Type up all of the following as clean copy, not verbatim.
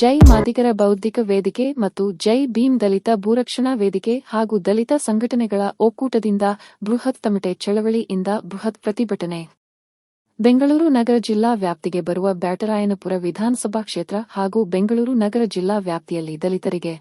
ಜೈ ಮಾದಿಗರ ಬೌದ್ಧಿಕ ವೇದಿಕೆ ಮತ್ತು ಜೈ ಭೀಮ್ ದಲಿತ ಭೂರಕ್ಷಣಾ ವೇದಿಕೆ ಹಾಗೂ ದಲಿತ ಸಂಘಟನೆಗಳ ಒಕ್ಕೂಟದಿಂದ ಬೃಹತ್ ತಮಟೆ ಚಳವಳಿಯಿಂದ ಬೃಹತ್ ಪ್ರತಿಭಟನೆ. ಬೆಂಗಳೂರು ನಗರ ಜಿಲ್ಲಾ ವ್ಯಾಪ್ತಿಗೆ ಬರುವ ಬ್ಯಾಟರಾಯನಪುರ ವಿಧಾನಸಭಾ ಕ್ಷೇತ್ರ ಹಾಗೂ ಬೆಂಗಳೂರು ನಗರ ಜಿಲ್ಲಾ ವ್ಯಾಪ್ತಿಯಲ್ಲಿ ದಲಿತರಿಗೆ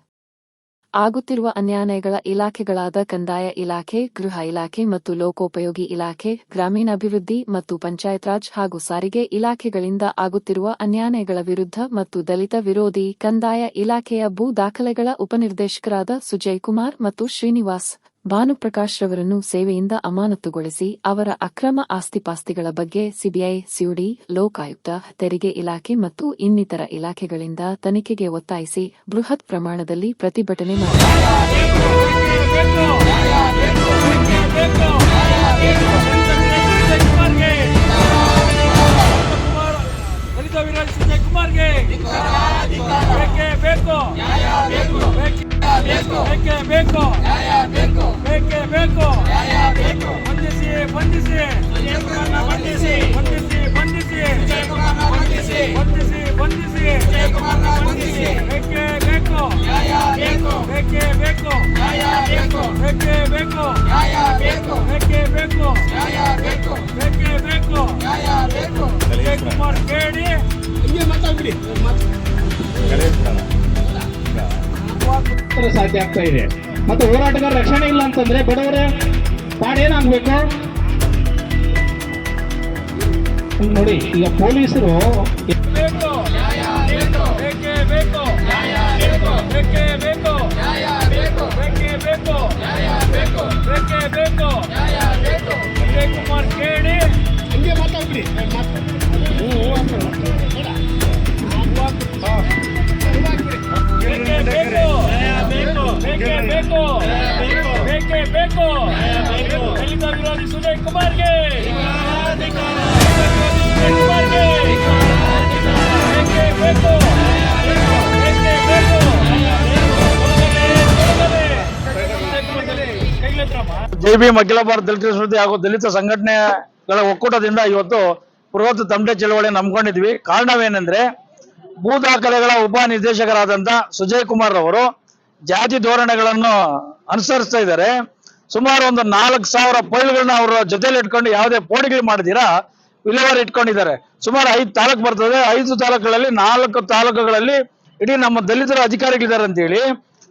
ಆಗುತ್ತಿರುವ ಅನ್ಯಾಯಗಳ ಇಲಾಖೆಗಳಾದ ಕಂದಾಯ ಇಲಾಖೆ, ಗೃಹ ಇಲಾಖೆ ಮತ್ತು ಲೋಕೋಪಯೋಗಿ ಇಲಾಖೆ, ಗ್ರಾಮೀಣಾಭಿವೃದ್ಧಿ ಮತ್ತು ಪಂಚಾಯತ್ ರಾಜ್ ಹಾಗೂ ಸಾರಿಗೆ ಇಲಾಖೆಗಳಿಂದ ಆಗುತ್ತಿರುವ ಅನ್ಯಾಯಗಳ ವಿರುದ್ಧ ಮತ್ತು ದಲಿತ ವಿರೋಧಿ ಕಂದಾಯ ಇಲಾಖೆಯ ಭೂ ದಾಖಲೆಗಳ ಉಪನಿರ್ದೇಶಕರಾದ ಸುಜಯ್ ಕುಮಾರ್ ಮತ್ತು ಶ್ರೀನಿವಾಸ್ ಭಾನುಪ್ರಕಾಶ್ ರವರನ್ನು ಸೇವೆಯಿಂದ ಅಮಾನತುಗೊಳಿಸಿ ಅವರ ಅಕ್ರಮ ಆಸ್ತಿಪಾಸ್ತಿಗಳ ಬಗ್ಗೆ ಸಿಬಿಐ, ಸಿಐಡಿ, ಲೋಕಾಯುಕ್ತ, ತೆರಿಗೆ ಇಲಾಖೆ ಮತ್ತು ಇನ್ನಿತರ ಇಲಾಖೆಗಳಿಂದ ತನಿಖೆಗೆ ಒತ್ತಾಯಿಸಿ ಬೃಹತ್ ಪ್ರಮಾಣದಲ್ಲಿ ಪ್ರತಿಭಟನೆ ಸಾಧ್ಯ ಆಗ್ತಾ ಇದೆ. ಮತ್ತೆ ಹೋರಾಟಗಾರ ರಕ್ಷಣೆ ಇಲ್ಲ ಅಂತಂದ್ರೆ ಬಡವರ ಪಾಡೇನಾಗ್ಬೇಕು ನೋಡಿ. ಈಗ ಪೊಲೀಸರು ದಲಿತ ವಿರೋಧಿ ಸುಜಯ್ ಕುಮಾರ್ಗೆ ಜೈ ಭೀಮ್ ಅಖಿಲ ಭಾರತ ದಲಿತ ಸಂಸ್ಕೃತಿ ಹಾಗೂ ದಲಿತ ಸಂಘಟನೆಗಳ ಒಕ್ಕೂಟದಿಂದ ಇವತ್ತು ಬೃಹತ್ ತಮಟೆ ಚಳವಳಿ ನಂಬ್ಕೊಂಡಿದ್ವಿ. ಕಾರಣವೇನೆಂದ್ರೆ ಭೂ ದಾಖಲೆಗಳ ಉಪ ನಿರ್ದೇಶಕರಾದಂತ ಸುಜಯ್ ಕುಮಾರ್ ಅವರು ಜಾತಿ ಧೋರಣೆಗಳನ್ನು ಅನುಸರಿಸ್ತಾ ಇದ್ದಾರೆ. ಸುಮಾರು ಒಂದು 4,000 ಫೈಲ್ಗಳನ್ನ ಅವರ ಜೊತೆಲಿ ಇಟ್ಕೊಂಡು ಯಾವುದೇ ಪೋಡಿಗಳು ಮಾಡಿದಿರಾ ವಿಲೇವಾರಿ ಇಟ್ಕೊಂಡಿದ್ದಾರೆ. ಸುಮಾರು 5 ತಾಲೂಕು ಬರ್ತದೆ. 5 ತಾಲೂಕುಗಳಲ್ಲಿ 4 ತಾಲೂಕುಗಳಲ್ಲಿ ಇಡೀ ನಮ್ಮ ದಲಿತರ ಅಧಿಕಾರಿಗಳಿದ್ದಾರೆ ಅಂತೇಳಿ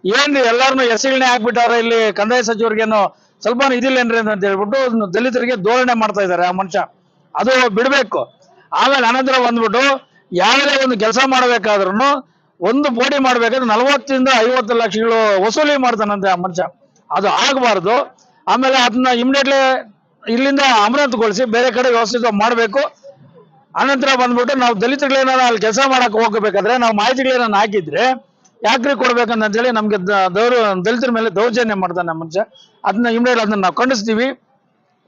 ಏನ್ ಎಲ್ಲಾರನ್ನು ಎಸ್ಸಿಗಳನ್ನೇ ಹಾಕ್ಬಿಟ್ಟಾರೆ. ಇಲ್ಲಿ ಕಂದಾಯ ಸಚಿವರಿಗೇನು ಸ್ವಲ್ಪ ಇದಿಲ್ಲೇನ್ರಿ ಅಂತ ಹೇಳ್ಬಿಟ್ಟು ದಲಿತರಿಗೆ ಧೋರಣೆ ಮಾಡ್ತಾ ಇದ್ದಾರೆ ಆ ಮನುಷ್ಯ. ಅದು ಬಿಡ್ಬೇಕು. ಆಮೇಲೆ ಅನಂತರ ಬಂದ್ಬಿಟ್ಟು ಯಾವುದೇ ಒಂದು ಕೆಲಸ ಮಾಡಬೇಕಾದ್ರೂ ಒಂದು ಪೋಡಿ ಮಾಡ್ಬೇಕಾದ್ರೆ 40 ರಿಂದ 50 ಲಕ್ಷಗಳು ವಸೂಲಿ ಮಾಡ್ತಾನಂತೆ ಆ ಮನುಷ್ಯ. ಅದು ಆಗಬಾರ್ದು. ಆಮೇಲೆ ಅದನ್ನ ಇಮಿಡಿಯೇಟ್ಲಿ ಇಲ್ಲಿಂದ ಅಮಾನತುಗೊಳಿಸಿ ಬೇರೆ ಕಡೆ ವ್ಯವಸ್ಥಿತ ಮಾಡಬೇಕು. ಅನಂತರ ಬಂದ್ಬಿಟ್ಟು ನಾವು ದಲಿತಗಳೇನಾರ ಅಲ್ಲಿ ಕೆಲಸ ಮಾಡಕ್ ಹೋಗಬೇಕಾದ್ರೆ ನಾವು ಮಾಹಿತಿಗಳೇನ ಹಾಕಿದ್ರೆ ಯಾಕ್ರಿ ಕೊಡ್ಬೇಕಂತ ಹೇಳಿ ನಮ್ಗೆ ದಲಿತರ ಮೇಲೆ ದೌರ್ಜನ್ಯ ಮಾಡ್ತಾನೆ ಮನುಷ್ಯ. ಅದನ್ನ ಇಮಿಡಿಯೇಟ್ ಅದನ್ನ ನಾವು ಖಂಡಿಸ್ತೀವಿ.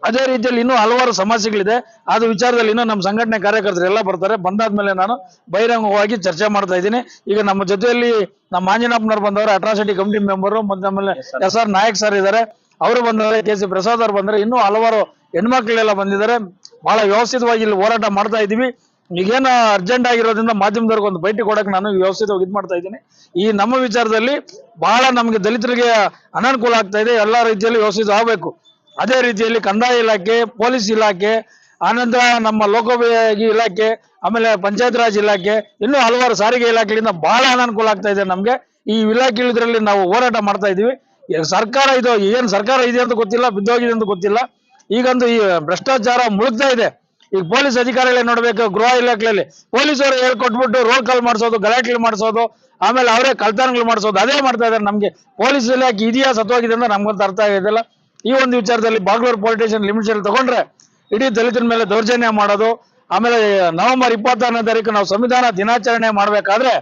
ಅದೇ ರೀತಿಯಲ್ಲಿ ಇನ್ನೂ ಹಲವಾರು ಸಮಸ್ಯೆಗಳಿದೆ. ಅದು ವಿಚಾರದಲ್ಲಿ ಇನ್ನೂ ನಮ್ಮ ಸಂಘಟನೆ ಕಾರ್ಯಕರ್ತರು ಎಲ್ಲ ಬರ್ತಾರೆ. ಬಂದಾದ್ಮೇಲೆ ನಾನು ಬಹಿರಂಗವಾಗಿ ಚರ್ಚೆ ಮಾಡ್ತಾ ಇದ್ದೀನಿ. ಈಗ ನಮ್ಮ ಜೊತೆಯಲ್ಲಿ ನಮ್ಮ ಆಂಜನಪ್ಪನವ್ರು ಬಂದವರು, ಅಟ್ರಾಸಿಟಿ ಕಮಿಟಿ ಮೆಂಬರು, ಮತ್ತೆ ಆಮೇಲೆ SR ನಾಯಕ್ ಸರ್ ಇದ್ದಾರೆ, ಅವರು ಬಂದವರು, KC ಪ್ರಸಾದ್ ಅವರು ಬಂದರೆ, ಇನ್ನೂ ಹಲವಾರು ಹೆಣ್ಮಕ್ಳೆಲ್ಲ ಬಂದಿದ್ದಾರೆ. ಬಹಳ ವ್ಯವಸ್ಥಿತವಾಗಿ ಇಲ್ಲಿ ಹೋರಾಟ ಮಾಡ್ತಾ ಇದ್ದೀವಿ. ಈಗೇನು ಅರ್ಜೆಂಟ್ ಆಗಿರೋದ್ರಿಂದ ಮಾಧ್ಯಮದವ್ರಿಗೆ ಒಂದು ಭೇಟಿ ಕೊಡಕ್ಕೆ ನಾನು ವ್ಯವಸ್ಥಿತವಾಗಿ ಇದು ಮಾಡ್ತಾ ಇದ್ದೀನಿ. ಈ ನಮ್ಮ ವಿಚಾರದಲ್ಲಿ ಬಹಳ ನಮಗೆ ದಲಿತರಿಗೆ ಅನಾನುಕೂಲ ಆಗ್ತಾ ಇದೆ. ಎಲ್ಲ ರೀತಿಯಲ್ಲಿ ವ್ಯವಸ್ಥಿತ ಆಗಬೇಕು. ಅದೇ ರೀತಿಯಲ್ಲಿ ಕಂದಾಯ ಇಲಾಖೆ, ಪೊಲೀಸ್ ಇಲಾಖೆ, ಆನಂತರ ನಮ್ಮ ಲೋಕೋಪಯೋಗಿ ಇಲಾಖೆ, ಆಮೇಲೆ ಪಂಚಾಯತ್ ರಾಜ್ ಇಲಾಖೆ, ಇನ್ನೂ ಹಲವಾರು ಸಾರಿಗೆ ಇಲಾಖೆಯಿಂದ ಬಹಳ ಅನಾನುಕೂಲ ಆಗ್ತಾ ಇದೆ ನಮ್ಗೆ. ಈ ಇಲಾಖೆಗಳಲ್ಲಿ ನಾವು ಹೋರಾಟ ಮಾಡ್ತಾ ಇದೀವಿ. ಸರ್ಕಾರ ಇದು ಏನ್ ಸರ್ಕಾರ ಇದೆ ಅಂತ ಗೊತ್ತಿಲ್ಲ, ಬಿದ್ದೋಗಿದೆ ಅಂತ ಗೊತ್ತಿಲ್ಲ. ಈಗಂತೂ ಈ ಭ್ರಷ್ಟಾಚಾರ ಮುಳುಗ್ತಾ ಇದೆ. ಈಗ ಪೊಲೀಸ್ ಅಧಿಕಾರಿಗಳೇ ನೋಡ್ಬೇಕು, ಗೃಹ ಇಲಾಖೆಯಲ್ಲಿ ಪೊಲೀಸರು ಹೇಳ್ಕೊಟ್ಬಿಟ್ಟು ರೋಲ್ ಕಾಲ್ ಮಾಡಿಸೋದು, ಗಲಾಟೆಗಳು ಮಾಡಿಸೋದು, ಆಮೇಲೆ ಅವರೇ ಕಳ್ತನಗಳು ಮಾಡಿಸೋದು, ಅದೇ ಮಾಡ್ತಾ ಇದ್ದಾರೆ. ನಮ್ಗೆ ಪೊಲೀಸ್ ಇಲಾಖೆ ಇದೆಯಾ ಸತ್ವಾಗಿದೆ ಅಂತ ನಮ್ಗಂತ ಅರ್ಥ ಆಗಿದೆಲ್ಲ. ಈ ಒಂದು ವಿಚಾರದಲ್ಲಿ ಬಾಗಲೂರು ಪೊಲೀಸ್ ಸ್ಟೇಷನ್ ಲಿಮಿಟ್ಸ್ ತಗೊಂಡ್ರೆ ಇಡೀ ದಲಿತರ ಮೇಲೆ ದೌರ್ಜನ್ಯ ಮಾಡೋದು. ಆಮೇಲೆ ನವೆಂಬರ್ 26ನೇ ತಾರೀಕು ನಾವು ಸಂವಿಧಾನ ದಿನಾಚರಣೆ ಮಾಡ್ಬೇಕಾದ್ರೆ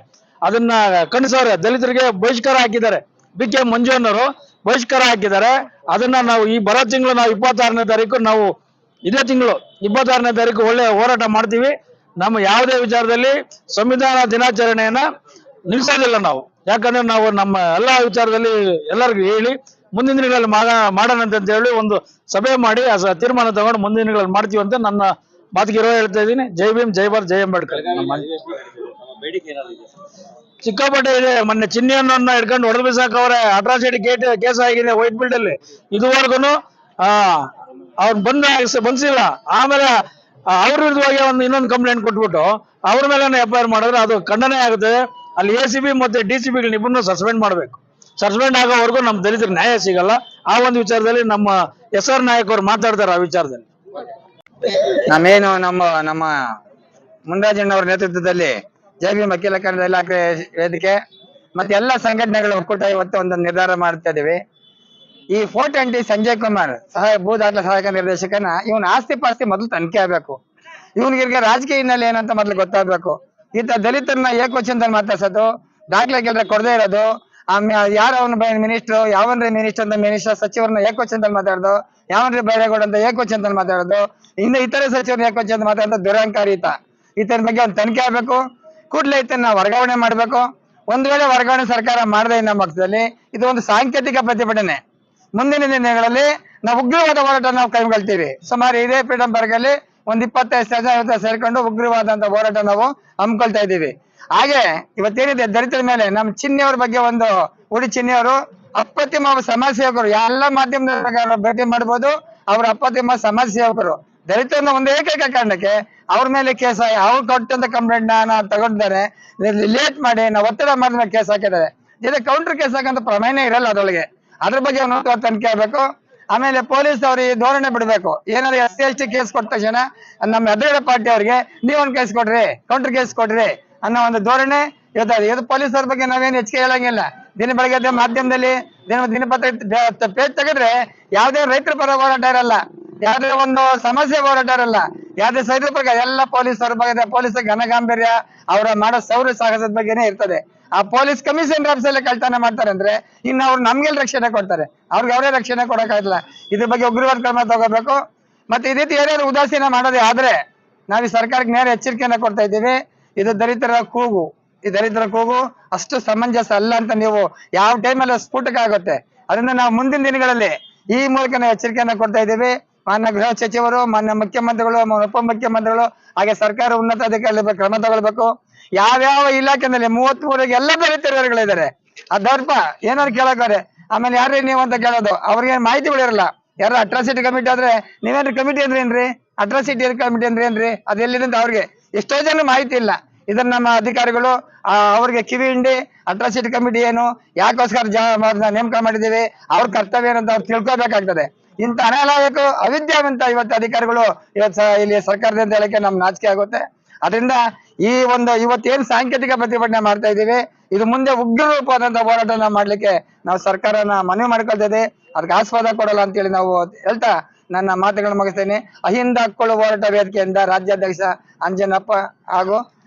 ಅದನ್ನ ಖಂಡಿಸೋರೆ. ದಲಿತರಿಗೆ ಬಹಿಷ್ಕಾರ ಹಾಕಿದ್ದಾರೆ. BK ಮಂಜು ಅನ್ನೋರು ಬಹಿಷ್ಕಾರ ಹಾಕಿದ್ದಾರೆ. ಅದನ್ನ ನಾವು ಈ ಬರೋ ತಿಂಗಳು ನಾವು 26ನೇ ತಾರೀಕು ನಾವು ಇದೇ ತಿಂಗಳು 26ನೇ ತಾರೀಕು ಒಳ್ಳೆ ಹೋರಾಟ ಮಾಡ್ತೀವಿ. ನಮ್ಮ ಯಾವುದೇ ವಿಚಾರದಲ್ಲಿ ಸಂವಿಧಾನ ದಿನಾಚರಣೆಯನ್ನ ನಿಲ್ಸೋದಿಲ್ಲ ನಾವು. ಯಾಕಂದ್ರೆ ನಾವು ನಮ್ಮ ಎಲ್ಲಾ ವಿಚಾರದಲ್ಲಿ ಎಲ್ಲರಿಗೂ ಹೇಳಿ ಮುಂದಿನ ದಿನಗಳಲ್ಲಿ ಮಾಡೋಣ ಅಂತ ಹೇಳಿ ಒಂದು ಸಭೆ ಮಾಡಿ ತೀರ್ಮಾನ ತಗೊಂಡು ಮುಂದಿನ ದಿನಗಳಲ್ಲಿ ಮಾಡ್ತೀವಿ ಅಂತ ನನ್ನ ಮಾತಿಗೆ ಹೇಳ್ತಾ ಇದ್ದೀನಿ. ಜೈ ಭೀಮ್, ಜೈ ಭಾರತ್, ಜೈ ಅಂಬೇಡ್ಕರ್. ಸಿಕ್ಕಾಪಟ್ಟೆ ಇದೆ. ಮೊನ್ನೆ ಚಿನ್ನಿಯನ್ನ ಹಿಡ್ಕೊಂಡು ಹೊಡೆದು ಬಿಸಾಕವ್ರೆ. ಅಟ್ರಾಸಿಟಿ ಕೇಸ್ ಆಗಿದೆ ವೈಟ್ ಫೀಲ್ಡ್ ಅಲ್ಲಿ. ಇದುವರೆಗೂ ಅವ್ರು ಬಂದಿಲ್ಲ. ಆಮೇಲೆ ಅವ್ರ ವಿರುದ್ಧವಾಗಿ ಇನ್ನೊಂದು ಕಂಪ್ಲೇಂಟ್ ಕೊಟ್ಬಿಟ್ಟು ಅವ್ರ ಮೇಲೆ FIR ಮಾಡಿದ್ರೆ ಅದು ಖಂಡನೆ ಆಗುತ್ತೆ. ಅಲ್ಲಿ ACB ಮತ್ತೆ DCB ಇಬ್ಬರನ್ನು ಸಸ್ಪೆಂಡ್ ಮಾಡಬೇಕು. ಸಸ್ಪೆಂಡ್ ಆಗೋವರೆಗೂ ನಮ್ಮ ದಲಿತರಿಗೆ ನ್ಯಾಯ ಸಿಗಲ್ಲ. ಆ ಒಂದು ವಿಚಾರದಲ್ಲಿ ನಮ್ಮ SR ನಾಯಕ್ ಅವರು ಮಾತಾಡ್ತಾರೆ. ಆ ವಿಚಾರದಲ್ಲಿ ನಮ್ಮೇನು ನಮ್ಮ ಮುನ್ರಾಜಣ್ಣವರ ನೇತೃತ್ವದಲ್ಲಿ JB ವಕೀಲ ಕನ್ನಡ ಇಲಾಖೆ ವೇದಿಕೆ ಮತ್ತೆ ಎಲ್ಲ ಸಂಘಟನೆಗಳ ಒಕ್ಕೂಟ ಇವತ್ತು ಒಂದು ನಿರ್ಧಾರ ಮಾಡ್ತಾ ಇದೀವಿ. ಈ 420 ಸಂಜಯ್ ಕುಮಾರ್ ಭೂ ದಾಖಲೆ ಸಹಾಯಕ ನಿರ್ದೇಶಕನ ಇವನ್ ಆಸ್ತಿ ಪಾಸ್ತಿ ಮೊದಲು ತನಿಖೆ ಆಗ್ಬೇಕು. ಇವನಿಗೆ ರಾಜಕೀಯ ಹಿನ್ನೆಲೆ ಏನಂತ ಮೊದಲು ಗೊತ್ತಾಗ್ಬೇಕು. ಈತ ದಲಿತರನ್ನ ಏಕವಚನದಲ್ಲಿ ಮಾತಾಡ್ಸೋದು, ದಾಖಲೆ ಕೆಲ್ಸ ಕೊಡದೇ ಇರೋದು, ಆಮೇಲೆ ಯಾರ ಅವನ ಮಿನಿಸ್ಟ್ರು ಯಾವನ್ರಿ ಮಿನಿಸ್ಟರ್ ಅಂತ ಮಿನಿಸ್ಟರ್ ಸಚಿವರನ್ನ ಏಕವಚನದಲ್ಲಿ ಮಾತಾಡೋದು, ಯಾವನ್ರಿ ಬೈರೇಗೌಡ ಅಂತ ಏಕವಚನದಲ್ಲಿ ಮಾತಾಡೋದು, ಇನ್ನು ಇತರೆ ಸಚಿವರನ್ನ ಏಕವಚನದಲ್ಲಿ ಮಾತಾಡೋದು ದುರಂಕಾರಿ ಈತನ ಬಗ್ಗೆ ಒಂದು ತನಿಖೆ ಆಗ್ಬೇಕು. ಕೂಡಲೇ ಈತನ ವರ್ಗಾವಣೆ ಮಾಡ್ಬೇಕು. ಒಂದ್ ವೇಳೆ ವರ್ಗಾವಣೆ ಸರ್ಕಾರ ಮಾಡದೇ ನಮ್ಮ ಪಕ್ಷದಲ್ಲಿ ಇದು ಒಂದು ಸಾಂಕೇತಿಕ ಪ್ರತಿಭಟನೆ. ಮುಂದಿನ ದಿನಗಳಲ್ಲಿ ನಾವು ಉಗ್ರವಾದ ಹೋರಾಟ ನಾವು ಕೈಗೊಳ್ತೀವಿ. ಸುಮಾರು ಇದೇ ಫ್ರೀಡಂ ಪಾರ್ಕ್ ಅಲ್ಲಿ ಒಂದ್ 25 ಸೇರ್ಕೊಂಡು ಉಗ್ರವಾದ ಅಂತ ಹೋರಾಟ ನಾವು ಹಮ್ಮಿಕೊಳ್ತಾ ಇದ್ದೀವಿ. ಹಾಗೆ ಇವತ್ತೇನಿದೆ ದಲಿತರ ಮೇಲೆ ನಮ್ಮ ಚಿನ್ನಿಯವ್ರ ಬಗ್ಗೆ ಒಂದು ಉಡಿ ಚಿನ್ನಿಯವರು ಅಪ್ರತಿಮ ಸಮಾಜ ಸೇವಕರು, ಎಲ್ಲ ಮಾಧ್ಯಮದ ಭೇಟಿ ಮಾಡ್ಬೋದು. ಅವ್ರ ಅಪ್ರತಿಮ ಸಮಾಜ ಸೇವಕರು ದಲಿತರನ್ನ ಒಂದು ಏಕೈಕ ಕಾರಣಕ್ಕೆ ಅವ್ರ ಮೇಲೆ ಕೇಸ್ ಅವ್ರು ಕೊಟ್ಟಂತ ಕಂಪ್ಲೇಂಟ್ ತಗೊಂಡಿದ್ದಾರೆ. ಲೇಟ್ ಮಾಡಿ ನಾವು ಒತ್ತಡ ಮಾಡಿದ ಕೇಸ್ ಹಾಕಿದ್ದಾರೆ. ಇದು ಕೌಂಟರ್ ಕೇಸ್ ಹಾಕಂತ ಪ್ರಮೇಯನೇ ಇರಲ್ಲ ಅದರೊಳಗೆ. ಅದ್ರ ಬಗ್ಗೆ ತನಿಖೆ ಆಗ್ಬೇಕು. ಆಮೇಲೆ ಪೊಲೀಸ್ ಅವ್ರಿಗೆ ಧೋರಣೆ ಬಿಡ್ಬೇಕು. ಏನಾದ್ರು SC/ST ಕೇಸ್ ಕೊಟ್ಟ ತಕ್ಷಣ ನಮ್ಮ ಎದುರುಗಡೆ ಪಾರ್ಟಿ ಅವ್ರಿಗೆ ನೀವೊಂದು ಕೇಸ್ ಕೊಡ್ರಿ, ಕೌಂಟರ್ ಕೇಸ್ ಕೊಡ್ರಿ ಅನ್ನೋ ಒಂದು ಧೋರಣೆ ಇವತ್ತು. ಇದು ಪೊಲೀಸರ ಬಗ್ಗೆ ನಾವೇನು ಹೆಚ್ಚಿಗೆ ಹೇಳಂಗಿಲ್ಲ. ದಿನ ಬೆಳಗ್ಗೆ ಮಾಧ್ಯಮದಲ್ಲಿ ದಿನಪತ್ರ ಪೇಜ್ ತೆಗೆದ್ರೆ ಯಾವ್ದೇ ರೈತರ ಪರ ಹೋರಾಟ ಇರಲ್ಲ, ಯಾವ್ದೇ ಒಂದು ಸಮಸ್ಯೆ ಹೋರಾಟ ಇರಲ್ಲ, ಯಾವ್ದೇ ಸೈದ್ರ ಬಗ್ಗೆ ಎಲ್ಲ ಪೊಲೀಸರ ಬಗ್ಗೆ ಪೊಲೀಸ್ ಘನಗಾಂಭೀರ್ಯ ಅವರ ಮಾಡೋ ಶೌರ್ಯ ಸಾಹಸದ ಬಗ್ಗೆನೇ ಇರ್ತದೆ. ಆ ಪೊಲೀಸ್ ಕಮಿಷನರ್ ಆಫೀಸಲ್ಲಿ ಕಳ್ತನ ಮಾಡ್ತಾರೆ ಅಂದ್ರೆ ಇನ್ನು ಅವ್ರು ನಮ್ಗೆಲ್ಲ ರಕ್ಷಣೆ ಕೊಡ್ತಾರೆ, ಅವ್ರಿಗೆ ಅವರೇ ರಕ್ಷಣೆ ಕೊಡಕ್ಕಾಗಿಲ್ಲ. ಇದ್ರ ಬಗ್ಗೆ ಉಗ್ರವಾದ ಕ್ರಮ ತಗೋಬೇಕು. ಮತ್ತೆ ಈ ರೀತಿ ಏನಾದ್ರು ಉದಾಸೀನ ಮಾಡೋದೇ ಆದ್ರೆ ನಾವು ಈ ಸರ್ಕಾರಕ್ಕೆ ನೇರ ಎಚ್ಚರಿಕೆಯನ್ನ ಕೊಡ್ತಾ ಇದ್ದೀವಿ. ಇದು ದಲಿತರ ಕೂಗು, ಈ ದಲಿತರ ಕೂಗು ಅಷ್ಟು ಸಮಂಜಸ ಅಲ್ಲ ಅಂತ ನೀವು ಯಾವ ಟೈಮಲ್ಲಿ ಸ್ಫೋಟಕ ಆಗುತ್ತೆ. ಅದರಿಂದ ನಾವು ಮುಂದಿನ ದಿನಗಳಲ್ಲಿ ಈ ಮೂಲಕ ನಾವು ಎಚ್ಚರಿಕೆಯನ್ನ ಕೊಡ್ತಾ ಇದ್ದೀವಿ. ಮಾನ್ಯ ಗೃಹ ಸಚಿವರು, ಮಾನ್ಯ ಮುಖ್ಯಮಂತ್ರಿಗಳು, ಉಪಮುಖ್ಯಮಂತ್ರಿಗಳು ಹಾಗೆ ಸರ್ಕಾರ ಉನ್ನತ ಅಧಿಕಾರಿಗಳ ಕ್ರಮ ತಗೊಳ್ಬೇಕು. ಯಾವ್ಯಾವ ಇಲಾಖೆನಲ್ಲಿ 33 ಎಲ್ಲ ದಲಿತರಿದ್ದಾರೆ. ಅದರ್ಪ ಏನಾದ್ರು ಕೇಳಕ್ಕಾರೆ ಆಮೇಲೆ ಯಾರ್ರಿ ನೀವು ಅಂತ ಕೇಳೋದು, ಅವ್ರಿಗೆ ಮಾಹಿತಿಗಳಿರಲ್ಲ. ಯಾರು ಅಟ್ರಾಸಿಟಿ ಕಮಿಟಿ ಆದ್ರೆ ನೀವೇನ್ರಿ ಕಮಿಟಿ ಅಂದ್ರೆ ಏನ್ರಿ, ಅಟ್ರಾಸಿಟಿ ಕಮಿಟಿ ಅಂದ್ರೆ ಏನ್ರಿ, ಅದು ಎಲ್ಲಿದೆ ಅಂತ ಅವ್ರಿಗೆ ಎಷ್ಟೋ ಜನ ಮಾಹಿತಿ ಇಲ್ಲ. ಇದನ್ನ ನಮ್ಮ ಅಧಿಕಾರಿಗಳು ಅವ್ರಿಗೆ ಕಿವಿ ಹಿಂಡಿ ಅಟ್ರಾಸಿಟಿ ಕಮಿಟಿ ಏನು, ಯಾಕೋಸ್ಕರ ನೇಮಕ ಮಾಡಿದ್ದೀವಿ, ಅವ್ರ ಕರ್ತವ್ಯ ಏನಂತ ಅವ್ರು ತಿಳ್ಕೊಬೇಕಾಗ್ತದೆ. ಇಂಥ ಅನಾಲಯಕ ಅವಿದ್ಯಾವಂತ ಇವತ್ತು ಅಧಿಕಾರಿಗಳು ಇಲ್ಲಿ ಸರ್ಕಾರದ ಅಂತ ಹೇಳಕ್ಕೆ ನಮ್ಗೆ ನಾಚಿಕೆ ಆಗುತ್ತೆ. ಅದರಿಂದ ಇವತ್ತೇನು ಸಾಂಕೇತಿಕ ಪ್ರತಿಭಟನೆ ಮಾಡ್ತಾ ಇದ್ದೀವಿ, ಇದು ಮುಂದೆ ಉಗ್ರ ರೂಪವಾದಂತ ಹೋರಾಟ ಮಾಡ್ಲಿಕ್ಕೆ ನಾವು ಸರ್ಕಾರನ ಮನವಿ ಮಾಡ್ಕೊಳ್ತಾ ಇದ್ದೀವಿ. ಅದಕ್ಕೆ ಆಸ್ಪದ ಕೊಡಲ್ಲ ಅಂತೇಳಿ ನಾವು ಹೇಳ್ತಾ ನನ್ನ ಮಾತುಗಳನ್ನು ಮುಗಿಸ್ತೇನೆ. ಅಹಿಂದ ಹಕ್ಕುಗಳ ಹೋರಾಟ ವೇದಿಕೆಯಿಂದ ರಾಜ್ಯಾಧ್ಯಕ್ಷ ಅಂಜನಪ್ಪ ಹಾಗೂ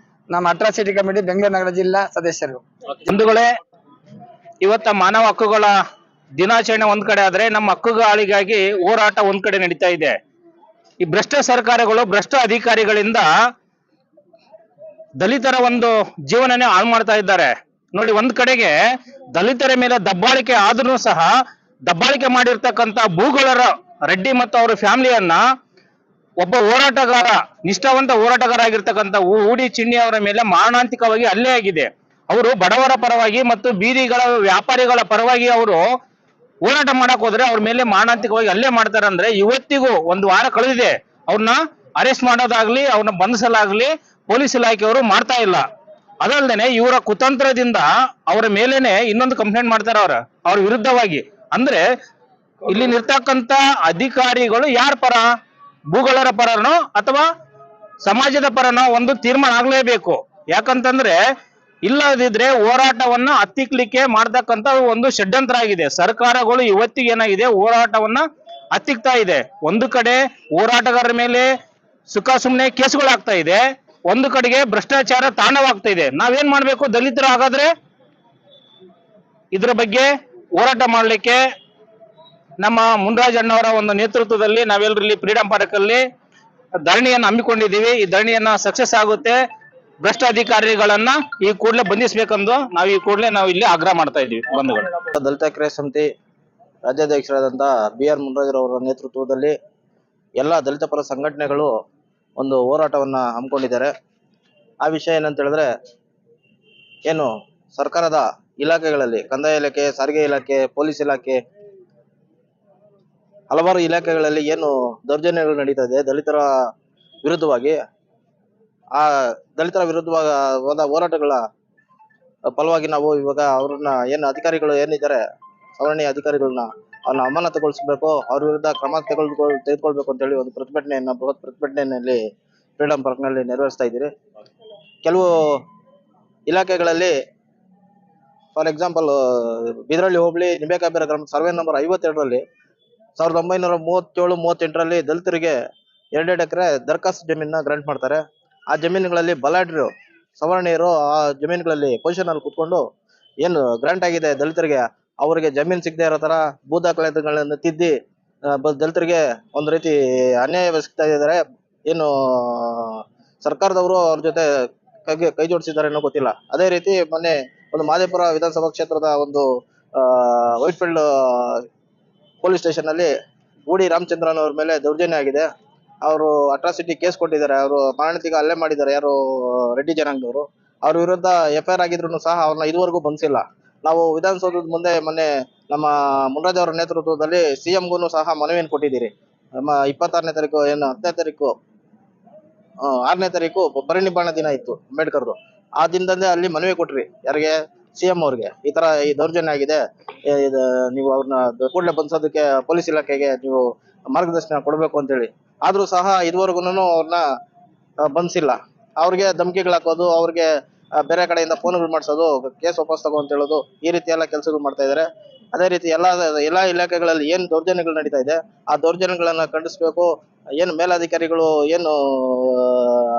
ನಮ್ಮ ಅಟ್ರಾಸಿಟಿ ಕಮಿಟಿ ಬೆಂಗಳೂರು ನಗರ ಜಿಲ್ಲಾ ಸದಸ್ಯರು. ಬಂಧುಗಳೇ, ಇವತ್ತ ಮಾನವ ಹಕ್ಕುಗಳ ದಿನಾಚರಣೆ ಒಂದ್ ಕಡೆ ಆದ್ರೆ ನಮ್ಮ ಹಕ್ಕುಗಳಿಗಾಗಿ ಹೋರಾಟ ಒಂದ್ ಕಡೆ ನಡೀತಾ ಇದೆ. ಈ ಭ್ರಷ್ಟ ಸರ್ಕಾರಗಳು, ಭ್ರಷ್ಟ ಅಧಿಕಾರಿಗಳಿಂದ ದಲಿತರ ಒಂದು ಜೀವನನೇ ಹಾಳು ಮಾಡ್ತಾ ಇದ್ದಾರೆ. ನೋಡಿ, ಒಂದ್ ಕಡೆಗೆ ದಲಿತರ ಮೇಲೆ ದಬ್ಬಾಳಿಕೆ ಆದ್ರೂ ಸಹ ದಬ್ಬಾಳಿಕೆ ಮಾಡಿರ್ತಕ್ಕಂಥ ಭೂಗಳರ ರೆಡ್ಡಿ ಮತ್ತು ಅವರ ಫ್ಯಾಮಿಲಿಯನ್ನ ಒಬ್ಬ ಹೋರಾಟಗಾರ, ನಿಷ್ಠಾವಂತ ಹೋರಾಟಗಾರ ಆಗಿರ್ತಕ್ಕಂಥ ಊಡಿ ಚಿಣ್ಣಿ ಅವರ ಮೇಲೆ ಮಾರಣಾಂತಿಕವಾಗಿ ಹಲ್ಲೆ ಆಗಿದೆ. ಅವರು ಬಡವರ ಪರವಾಗಿ ಮತ್ತು ಬೀದಿಗಳ ವ್ಯಾಪಾರಿಗಳ ಪರವಾಗಿ ಅವರು ಹೋರಾಟ ಮಾಡಕ್ ಹೋದ್ರೆ ಅವ್ರ ಮೇಲೆ ಮಾರಣಾಂತಿಕವಾಗಿ ಹಲ್ಲೆ ಮಾಡ್ತಾರೆ. ಅಂದ್ರೆ ಇವತ್ತಿಗೂ ಒಂದು ವಾರ ಕಳೆದಿದೆ, ಅವ್ರನ್ನ ಅರೆಸ್ಟ್ ಮಾಡೋದಾಗ್ಲಿ ಅವ್ರನ್ನ ಬಂಧಿಸಲಾಗ್ಲಿ ಪೊಲೀಸ್ ಇಲಾಖೆಯವರು ಮಾಡ್ತಾ ಇಲ್ಲ. ಅದಲ್ದೇನೆ ಇವರ ಕುತಂತ್ರದಿಂದ ಅವರ ಮೇಲೇನೆ ಇನ್ನೊಂದು ಕಂಪ್ಲೇಂಟ್ ಮಾಡ್ತಾರೆ ಅವ್ರ ವಿರುದ್ಧವಾಗಿ. ಅಂದ್ರೆ ಇಲ್ಲಿ ನಿರ್ತಕ್ಕಂತ ಅಧಿಕಾರಿಗಳು ಯಾರ ಪರ, ಭೂಗಳರ ಪರನೋ ಅಥವಾ ಸಮಾಜದ ಪರನೋ ಒಂದು ತೀರ್ಮಾನ ಆಗ್ಲೇಬೇಕು. ಯಾಕಂತಂದ್ರೆ ಇಲ್ಲದಿದ್ರೆ ಹೋರಾಟವನ್ನ ಹತ್ತಿಕ್ಲಿಕ್ಕೆ ಮಾಡ್ತಕ್ಕಂತ ಒಂದು ಷಡ್ಯಂತ್ರ ಆಗಿದೆ. ಸರ್ಕಾರಗಳು ಇವತ್ತಿಗೆ ಏನಾಗಿದೆ, ಹೋರಾಟವನ್ನ ಹತ್ತಿಕ್ತಾ ಇದೆ. ಒಂದು ಕಡೆ ಹೋರಾಟಗಾರರ ಮೇಲೆ ಸುಖ ಸುಮ್ಮನೆ ಕೇಸುಗಳಾಗ್ತಾ ಇದೆ, ಒಂದು ಕಡೆಗೆ ಭ್ರಷ್ಟಾಚಾರ ತಾಂಡವಾಗ್ತಾ ಇದೆ. ನಾವೇನ್ ಮಾಡ್ಬೇಕು ದಲಿತರು? ಹಾಗಾದ್ರೆ ಇದ್ರ ಬಗ್ಗೆ ಹೋರಾಟ ಮಾಡ್ಲಿಕ್ಕೆ ನಮ್ಮ ಮುನ್ರಾಜಣ್ಣವರ ಒಂದು ನೇತೃತ್ವದಲ್ಲಿ ನಾವೆಲ್ಲರೂ ಇಲ್ಲಿ ಫ್ರೀಡಂ ಪಾರ್ಕ್ ಅಲ್ಲಿ ಧರಣಿಯನ್ನು ಹಮ್ಮಿಕೊಂಡಿದ್ದೀವಿ. ಈ ಧರಣಿಯನ್ನ ಸಕ್ಸಸ್ ಆಗುತ್ತೆ. ಭ್ರಷ್ಟ ಅಧಿಕಾರಿಗಳನ್ನ ಈ ಕೂಡಲೇ ಬಂಧಿಸಬೇಕೆಂದು ನಾವು ಈ ಕೂಡಲೇ ನಾವು ಇಲ್ಲಿ ಆಗ್ರಹ ಮಾಡ್ತಾ ಇದ್ದೀವಿ. ಬಂಧುಗಳು, ದಲಿತ ಕ್ರಿಯಾ ಸಮಿತಿ ರಾಜ್ಯಾಧ್ಯಕ್ಷರಾದಂಥ BR ಮುನ್ರಾಜರವರ ನೇತೃತ್ವದಲ್ಲಿ ಎಲ್ಲ ದಲಿತ ಪರ ಸಂಘಟನೆಗಳು ಒಂದು ಹೋರಾಟವನ್ನ ಹಮ್ಮಿಕೊಂಡಿದ್ದಾರೆ. ಆ ವಿಷಯ ಏನಂತ ಹೇಳಿದ್ರೆ, ಏನು ಸರ್ಕಾರದ ಇಲಾಖೆಗಳಲ್ಲಿ ಕಂದಾಯ ಇಲಾಖೆ, ಸಾರಿಗೆ ಇಲಾಖೆ, ಪೊಲೀಸ್ ಇಲಾಖೆ, ಹಲವಾರು ಇಲಾಖೆಗಳಲ್ಲಿ ಏನು ದೌರ್ಜನ್ಯಗಳು ನಡೀತಾ ಇದೆ ದಲಿತರ ವಿರುದ್ಧವಾಗಿ, ಆ ದಲಿತರ ವಿರುದ್ಧವಾದ ಹೋರಾಟಗಳ ಫಲವಾಗಿ ನಾವು ಇವಾಗ ಅವ್ರನ್ನ ಏನು ಅಧಿಕಾರಿಗಳು ಏನಿದ್ದಾರೆ ಸವರ್ಣೀಯ ಅಧಿಕಾರಿಗಳನ್ನ ಅವ್ರನ್ನ ಅಮಾನತುಗೊಳಿಸಬೇಕು, ಅವ್ರ ವಿರುದ್ಧ ಕ್ರಮ ತೆಗೆದುಕೊಳ್ಬೇಕು ಅಂತ ಹೇಳಿ ಒಂದು ಪ್ರತಿಭಟನೆಯನ್ನ ಬೃಹತ್ ಪ್ರತಿಭಟನೆಯಲ್ಲಿ ಫ್ರೀಡಂ ಪಾರ್ಕ್ ನಲ್ಲಿ ನೆರವೇರಿಸ್ತಾ ಇದ್ದೀರಿ. ಕೆಲವು ಇಲಾಖೆಗಳಲ್ಲಿ ಫಾರ್ ಎಕ್ಸಾಂಪಲ್ ಬಿದರಳ್ಳಿ ಹೋಬಳಿ ನಿಂಬೇಕಾಬೇರ ಗ್ರಾಮ ಸರ್ವೆ ನಂಬರ್ 52ರಲ್ಲಿ 1937-38ರಲ್ಲಿ ದಲಿತರಿಗೆ 2 ಎಕರೆ ದರ್ಖಾಸ್ತು ಜಮೀನನ್ನ ಗ್ರಾಂಟ್ ಮಾಡ್ತಾರೆ. ಆ ಜಮೀನುಗಳಲ್ಲಿ ಬಲಾಢ್ಯರು ಸವರ್ಣೀಯರು ಆ ಜಮೀನುಗಳಲ್ಲಿ ಪೊಸಿಷನ್ ಅಲ್ಲಿ ಕುತ್ಕೊಂಡು ಏನು ಗ್ರಾಂಟ್ ಆಗಿದೆ ದಲಿತರಿಗೆ ಅವರಿಗೆ ಜಮೀನು ಸಿಗದೆ ಇರೋ ತರ ಭೂ ದಾಖಲೆಗಳನ್ನ ತಿದ್ದಿ ದಲಿತರಿಗೆ ಒಂದು ರೀತಿ ಅನ್ಯಾಯವೆಸಗ್ತಾ ಇದ್ದಾರೆ. ಏನು ಸರ್ಕಾರದವರು ಅವ್ರ ಜೊತೆ ಕೈ ಜೋಡಿಸಿದ್ದಾರೆ ಅನ್ನೋ ಗೊತ್ತಿಲ್ಲ. ಅದೇ ರೀತಿ ಮೊನ್ನೆ ಒಂದು ಮಾದೇಪುರ ವಿಧಾನಸಭಾ ಕ್ಷೇತ್ರದ ಒಂದು ವೈಟ್ಫೀಲ್ಡ್ ಪೊಲೀಸ್ ಸ್ಟೇಷನ್ ಅಲ್ಲಿ ಗೂಡಿ ರಾಮಚಂದ್ರನ್ ಅವ್ರ ಮೇಲೆ ದೌರ್ಜನ್ಯ ಆಗಿದೆ. ಅವರು ಅಟ್ರಾಸಿಟಿ ಕೇಸ್ ಕೊಟ್ಟಿದ್ದಾರೆ. ಅವರು ಮಾರಣಾಂತಿಕ ಹಲ್ಲೆ ಮಾಡಿದ್ದಾರೆ. ಯಾರು ರೆಡ್ಡಿ ಜನಾಂಗದವರು. ಅವ್ರ ವಿರುದ್ಧ FIR ಆಗಿದ್ರು ಸಹ ಅವ್ರನ್ನ ಇದುವರೆಗೂ ಬಂಧಿಸಿಲ್ಲ. ನಾವು ವಿಧಾನಸೌಧದ ಮುಂದೆ ಮೊನ್ನೆ ನಮ್ಮ ಮುನ್ರಾಜ್ ಅವರ ನೇತೃತ್ವದಲ್ಲಿ CMಗೂ ಸಹ ಮನವಿಯನ್ನು ಕೊಟ್ಟಿದ್ದೀರಿ. ನಮ್ಮ 26ನೇ ತಾರೀಕು ಏನು 10ನೇ ತಾರೀಕು 6ನೇ ತಾರೀಕು ಪರಿನಿಬ್ಬಾಣ ದಿನ ಇತ್ತು ಅಂಬೇಡ್ಕರ್ದು. ಆ ದಿನದಂದೇ ಅಲ್ಲಿ ಮನವಿ ಕೊಟ್ರಿ. ಯಾರಿಗೆ? CM ಅವ್ರಿಗೆ ಈ ತರ ಈ ದೌರ್ಜನ್ಯ ಆಗಿದೆ, ನೀವು ಅವ್ರನ್ನ ಕೂಡಲೇ ಬಂಧಿಸೋದಕ್ಕೆ ಪೊಲೀಸ್ ಇಲಾಖೆಗೆ ನೀವು ಮಾರ್ಗದರ್ಶನ ಕೊಡಬೇಕು ಅಂತ ಹೇಳಿ. ಆದ್ರೂ ಸಹ ಇದುವರೆಗೂನು ಅವ್ರನ್ನ ಬಂಧಿಸಿಲ್ಲ. ಅವ್ರಿಗೆ ಧಮಕಿಗಳು ಹಾಕೋದು, ಅವ್ರಿಗೆ ಬೇರೆ ಕಡೆಯಿಂದ ಫೋನ್ಗಳು ಮಾಡಿಸೋದು, ಕೇಸ್ ವಾಪಸ್ ತಗೋ ಅಂತ ಹೇಳೋದು, ಈ ರೀತಿ ಎಲ್ಲ ಕೆಲಸಗಳು ಮಾಡ್ತಾ ಇದ್ದಾರೆ. ಅದೇ ರೀತಿ ಎಲ್ಲಾ ಇಲಾಖೆಗಳಲ್ಲಿ ಏನ್ ದೌರ್ಜನ್ಯಗಳು ನಡೀತಾ ಇದೆ ಆ ದೌರ್ಜನ್ಯಗಳನ್ನ ಖಂಡಿಸ್ಬೇಕು. ಏನು ಮೇಲಾಧಿಕಾರಿಗಳು ಏನು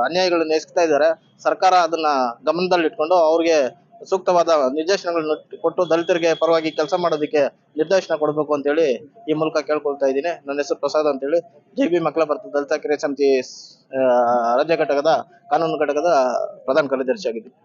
ಅನ್ಯಾಯಗಳನ್ನ ಎಸಗ್ತಾ ಇದ್ದಾರೆ, ಸರ್ಕಾರ ಅದನ್ನ ಗಮನದಲ್ಲಿಟ್ಕೊಂಡು ಅವ್ರಿಗೆ ಸೂಕ್ತವಾದ ನಿರ್ದೇಶನಗಳನ್ನ ಕೊಟ್ಟು ದಲಿತರಿಗೆ ಪರವಾಗಿ ಕೆಲಸ ಮಾಡೋದಕ್ಕೆ ನಿರ್ದೇಶನ ಕೊಡಬೇಕು ಅಂತ ಹೇಳಿ ಈ ಮೂಲಕ ಕೇಳ್ಕೊಳ್ತಾ ಇದ್ದೀನಿ. ನನ್ನ ಹೆಸರು ಪ್ರಸಾದ್ ಅಂತ ಹೇಳಿ, JB ಮಕ್ಕಳ ಭಾರತ ದಲಿತ ಕ್ರಿಯಾ ಸಮಿತಿ ರಾಜ್ಯ ಘಟಕದ ಕಾನೂನು ಘಟಕದ ಪ್ರಧಾನ ಕಾರ್ಯದರ್ಶಿ ಆಗಿದ್ದೀನಿ.